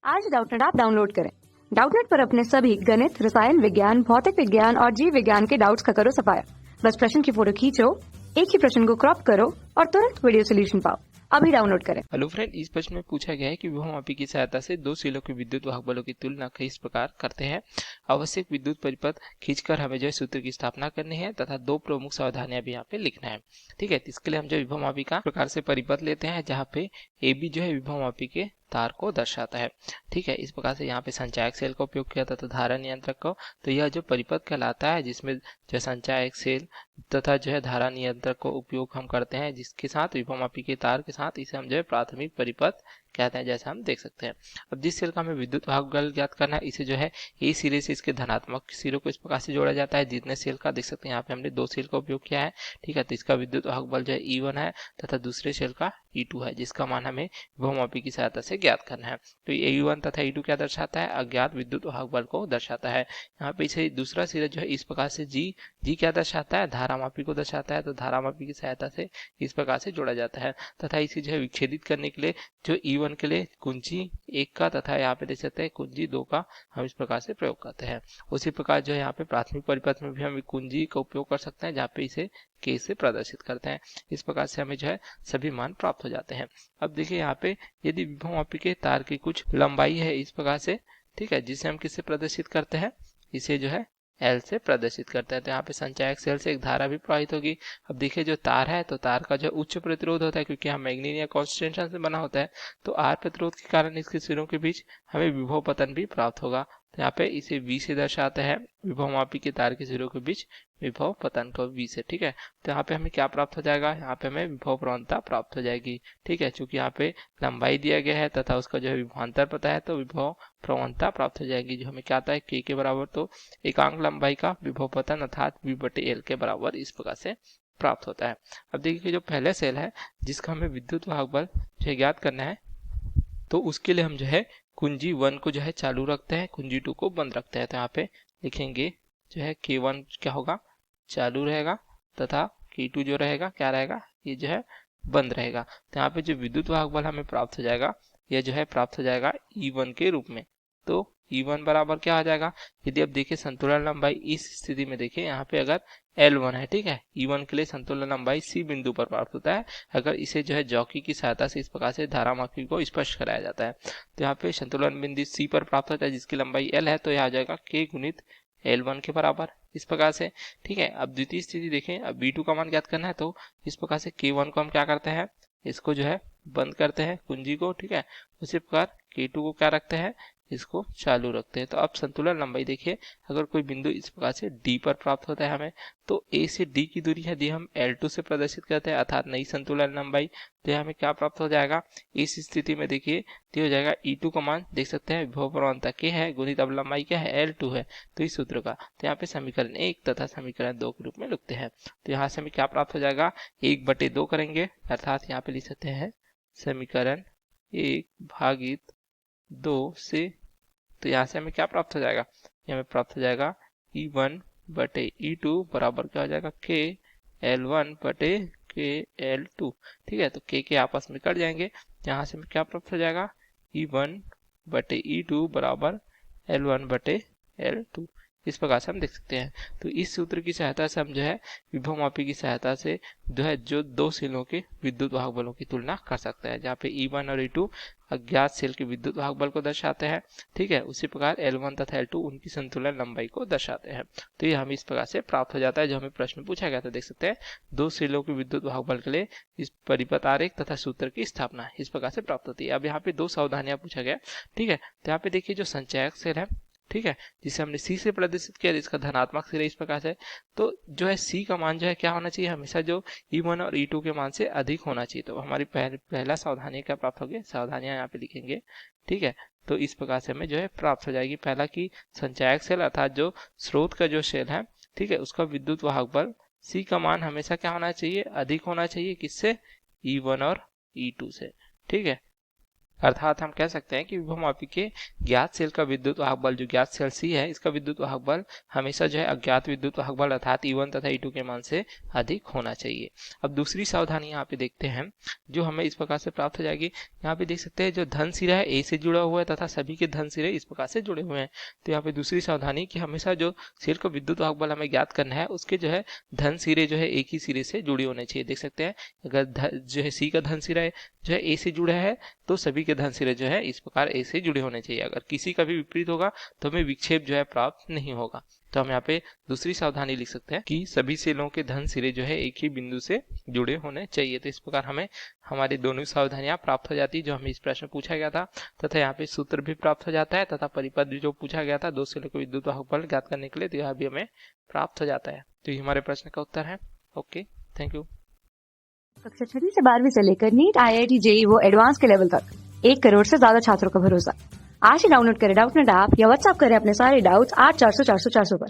आज Doubtnut app download करें। Doubtnut पर अपने सभी गणित, रसायन विज्ञान, भौतिक विज्ञान और जीव विज्ञान के डाउट्स का करो सफाया। बस प्रश्न की फोटो खींचो, एक ही प्रश्न को क्रॉप करो और तुरंत वीडियो सोल्यूशन पाओ। अभी डाउनलोड करें। हेलो फ्रेंड, इस प्रश्न में पूछा गया है कि विभवमापी की सहायता से दो सिलों के विद्युत वाहक बलों की तुलना किस प्रकार करते हैं। आवश्यक विद्युत परिपथ खींचकर हमें जो है सूत्र की स्थापना करनी है तथा दो प्रमुख सावधानियां भी यहाँ पे लिखना है। ठीक है, तो इसके लिए हम जो विभवमापी का प्रकार से परिपथ लेते हैं जहाँ पे ए बी जो है विभवमापी के तार को दर्शाता है। ठीक है, इस प्रकार से यहाँ पे संचायक सेल का उपयोग किया था तो धारा नियंत्रक को, तो यह जो परिपथ कहलाता है जिसमें जो संचायक सेल तथा जो है धारा नियंत्रक को उपयोग हम करते हैं जिसके साथ विभवमापी के तार के साथ, इसे हम जो है प्राथमिक परिपथ कहते हैं, जैसा हम देख सकते हैं। अब जिस सेल का हमें विद्युत वाहक बल ज्ञात करना है, इसे जो है ए सिरे से इसके धनात्मक सिरों को इस प्रकार से जोड़ा जाता है। जितने सेल का देख सकते हैं यहाँ पे हमने दो सेल का उपयोग किया है। ठीक है, तो इसका विद्युत वाहक बल जो है E1 है तथा दूसरे सेल का E2 है जिसका मान हमें विभवमापी की सहायता से ज्ञात करना है। तो E1 तथा E2 क्या दर्शाता है? अज्ञात विद्युत वाहक बल को दर्शाता है। यहाँ पे इसे दूसरा सिरा जो है इस प्रकार से जी क्या दर्शाता है? धारामापी को दर्शाता है। तो धारामापी की सहायता से इस प्रकार से जोड़ा जाता है तथा इसे जो है विच्छेदित करने के लिए जो E1 के लिए कुंजी 1 का तथा यहाँ पे देख सकते हैं कुंजी 2 का हम इस प्रकार से प्रयोग करते हैं। उसी प्रकार जो है यहाँ पे प्राथमिक परिपथ में भी हम कुंजी का उपयोग कर सकते हैं जहाँ पे इसे K से प्रदर्शित करते हैं। इस प्रकार से हमें जो है सभी मान प्राप्त हो जाते हैं। अब देखिए यहाँ पे यदि विभवमापी के तार की कुछ लंबाई है इस प्रकार से, ठीक है, जिसे हम किससे प्रदर्शित करते हैं? इसे जो है L से प्रदर्शित करते हैं। तो यहाँ पे संचायक सेल से एक धारा भी प्रवाहित होगी। अब देखिए जो तार है तो तार का जो उच्च प्रतिरोध होता है क्योंकि यहाँ मैग्नीज या कांस्टेंशन से बना होता है, तो R प्रतिरोध के कारण इसके सिरों के बीच हमें विभव पतन भी प्राप्त होगा। तो यहाँ पे इसे V से दर्शाते हैं, विभवमापी के तार के सिरों के बीच विभव पतन को V से। ठीक है, तो यहाँ पे हमें क्या प्राप्त हो जाएगा? यहाँ पे हमें विभव प्रवणता प्राप्त हो जाएगी। ठीक है, चूंकि यहाँ पे लंबाई दिया गया है तथा उसका जो है विभवांतर पता है तो विभव प्रवणता प्राप्त हो जाएगी जो हमें क्या आता है? K के बराबर तो एकांक लंबाई का विभव पतन अर्थात V/L के बराबर इस प्रकार से प्राप्त होता है। अब देखिए जो पहले सेल है जिसका हमें विद्युत वाहक बल जो ज्ञात करना है, तो उसके लिए हम जो है कुंजी 1 को जो है चालू रखते हैं, कुंजी 2 को बंद रखते हैं। तो यहाँ पे लिखेंगे जो है K1 क्या होगा? चालू रहेगा तथा K2 जो रहेगा क्या रहेगा? ये जो है बंद रहेगा। तो यहाँ पे जो विद्युत वाहक बल हमें प्राप्त हो जाएगा यह जो है प्राप्त हो जाएगा E1 के रूप में। तो E1 बराबर क्या आ जाएगा? यदि आप देखिए संतुलन लंबाई इस स्थिति में देखिए यहाँ पे अगर L1 है, ठीक है, E1 के लिए संतुलन लंबाई C बिंदु पर प्राप्त होता है अगर इसे जो है जॉकी की सहायता से इस प्रकार से धारामापी को स्पष्ट कराया जाता है। तो यहाँ पे संतुलन बिंदु C पर प्राप्त होता है जिसकी लंबाई L है, तो यह आ जाएगा K गुणित L1 के बराबर इस प्रकार से। ठीक है, अब द्वितीय स्थिति देखें, अब V2 का मान ज्ञात करना है तो इस प्रकार से K1 को हम क्या करते हैं? इसको जो है बंद करते हैं कुंजी को। ठीक है, उसी प्रकार K2 को क्या रखते हैं? इसको चालू रखते हैं। तो अब संतुलन लंबाई देखिए, अगर कोई बिंदु इस प्रकार से D पर प्राप्त होता है हमें, तो A से D की दूरी यदि हम L2 से प्रदर्शित करते हैं अर्थात नई संतुलन लंबाई, तो हमें क्या प्राप्त हो जाएगा? इस स्थिति में देखिए तो हो जाएगा E2 का मान देख सकते हैं विभव प्रवणता K है गुणित अब लंबाई क्या है? L2 है। तो इस सूत्र का तो यहाँ पे समीकरण 1 तथा समीकरण 2 के रूप में लिखते हैं। तो यहाँ से हमें क्या प्राप्त हो जाएगा? 1/2 करेंगे अर्थात यहाँ पे लिख सकते हैं समीकरण 1/2 से, तो यहाँ से हमें क्या प्राप्त हो जाएगा? ये हमें प्राप्त हो जाएगा E1/E2 बराबर क्या हो जाएगा? K L1/K L2। ठीक है, तो K के आपस में कट जाएंगे, यहाँ से हमें क्या प्राप्त हो जाएगा? E1/E2 बराबर L1/L2। इस प्रकार से हम देख सकते हैं। तो इस सूत्र की सहायता से हम जो है विभवमापी की सहायता से जो दो सेलों के विद्युत वाहक बलों की तुलना कर सकते हैं, जहाँ पे E1 और E2 अज्ञात सेल के विद्युत वाहक बल को दर्शाते हैं। ठीक है, उसी प्रकार L1 तथा L2 उनकी संतुलन लंबाई को दर्शाते हैं। तो ये हमें इस प्रकार से प्राप्त हो जाता है जो हमें प्रश्न पूछा गया था। देख सकते हैं दो सेलों के विद्युत वाहक बल के लिए इस परिपथ आरेख तथा सूत्र की स्थापना इस प्रकार से प्राप्त होती है। अब यहाँ पे दो सावधानियां पूछा गया। ठीक है, तो यहाँ पे देखिए जो संचायक सेल है, ठीक है, जिसे हमने C से प्रदर्शित किया जिसका धनात्मक सिरा इस प्रकार से, तो जो है C का मान जो है क्या होना चाहिए? हमेशा जो E1 और E2 के मान से अधिक होना चाहिए। तो हमारी पहला सावधानी क्या प्राप्त होगी? सावधानियां यहाँ पे लिखेंगे। ठीक है, तो इस प्रकार से हमें जो है प्राप्त हो जाएगी। पहला की संचायक सेल अर्थात जो स्रोत का जो सेल है, ठीक है, उसका विद्युत वाहक बल C का मान हमेशा क्या होना चाहिए? अधिक होना चाहिए। किससे? E1 और E2 से। ठीक है, अर्थात हम कह सकते हैं कि विभवमापी के ज्ञात सेल का विद्युत वाहक बल, जो ज्ञात सेल C है, इसका विद्युत वाहक बल हमेशा जो है अज्ञात विद्युत वाहक बल अर्थात E1 तथा E2 के मान से अधिक होना चाहिए। अब दूसरी सावधानी यहाँ पे देखते हैं जो हमें इस प्रकार से प्राप्त हो जाएगी। यहाँ पे देख सकते हैं जो धन सिरा है A से जुड़ा हुआ है तथा सभी के धन सिरे इस प्रकार से जुड़े हुए हैं। तो यहाँ पे दूसरी सावधानी कि हमेशा जो सेल का विद्युत वाहक बल हमें ज्ञात करना है उसके जो है धन सिरे जो है एक ही सिरे से जुड़े होने चाहिए। देख सकते हैं अगर जो है C का धन सिरा जो है A से जुड़ा है तो सभी के धन सिरे जो है इस प्रकार A से जुड़े होने चाहिए। अगर किसी का भी विपरीत होगा तो हमें विक्षेप जो है प्राप्त नहीं होगा। तो हम यहाँ पे दूसरी सावधानी लिख सकते हैं कि सभी सेलों के धन सिरे जो है एक ही बिंदु से जुड़े होने चाहिए। तो इस प्रकार हमें हमारी दोनों सावधानियां प्राप्त हो जाती जो हमें इस प्रश्न में पूछा गया था, तथा यहाँ पे सूत्र भी प्राप्त हो जाता है तथा परिपथ भी जो पूछा गया था दो सेलों के विद्युत वाहक बल ज्ञात करने के लिए, तो यह भी हमें प्राप्त हो जाता है। तो ये हमारे प्रश्न का उत्तर है। Okay, thank you. कक्षा 6 से 12वीं से लेकर नीट, IIT, JEE वो एडवांस के लेवल तक 1 करोड़ से ज्यादा छात्रों का भरोसा। आज ही डाउनलोड करें डाउटनेट ऐप या व्हाट्सएप करें अपने सारे डाउट्स 8400 400 400 पर।